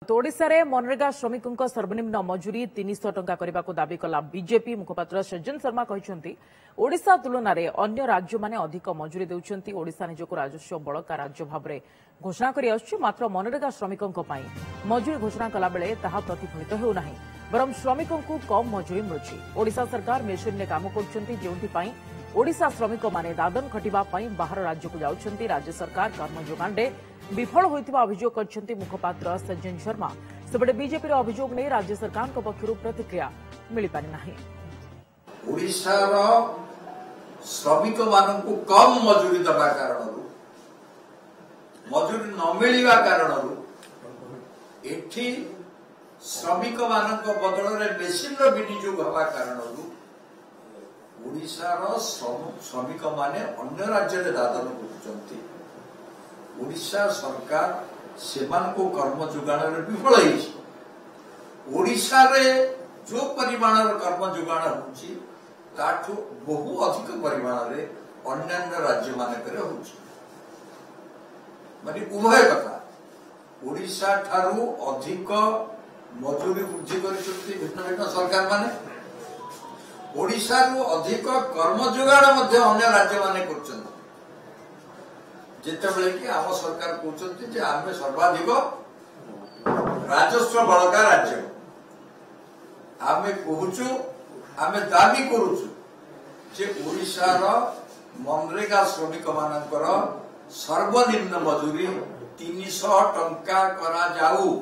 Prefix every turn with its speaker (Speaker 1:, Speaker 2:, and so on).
Speaker 1: ओडिशा रे मनरेगा श्रमिकों सर्वनिम्न मजूरी 300 टंका करने को दाबी कला बीजेपी मुखपात्र सज्जन शर्मा कहते ओडिशा तुलन में अन्य राज्य माने अधिक मजूरी देउछंती। ओडिशा निजक राजस्व बड़का राज्य भाव में घोषणा करि आछी, मात्र मनरेगा श्रमिकों मजूरी घोषणा कला बेले ताहा प्रतिफलित हेउना बरं श्रमिकों को कम मजूरी मिलुछि। ओडिशा सरकार मेसिन में काम करछंती, जेउंथि पई ओडिशा श्रमिक माने दादन खटिबा पई बाहर राज्य को जाउछंती। राज्य सरकार कर्म जोगाणरे विफल होइतिबा अभियोग करछंती मुखपात्र सज्जन शर्मा। सेबडे बीजेपी अभियोग नहीं राज्य सरकार पक्षरु प्रतिक्रिया मिल पारि नाही।
Speaker 2: ओडिशा रो श्रमिक मानकु कम मजूरी दबा कारणरु मजूरी न मिलिबा कारणरु एठी श्रमिक मानक बदल रे मेसिन रो विनियोग हवा कारणरु ओडिशा रो श्रमिक माने अन्य राज्य रे दादन करछंती। ओडिशा सरकार सेमान को कर्म जोगाण रे विफल होइछि। ओडिशा रे जो परिमाण कर्म जोगाण होछि ताठू बहु अधिक परिमाण रे अन्य राज्य मानक होछि। माने उभय कथा ओडिशा ठारू अधिक मजूरी वृद्धि करिसथि भिन्न सरकार माने। ओडिशा रु अधिक कर्म जोगाण मध्य अन्य राज्य माने करछन। जेतेबेले कि आम सरकार कहते जे आमे सर्वाधिक राजस्व बड़का राज्य आमे कहूचु, आमे दाबी करूचु जे ओडिशा रो मनरेगा श्रमिक मानकर सर्वनिम्न मजूरी 300 टंका करा जाऊ।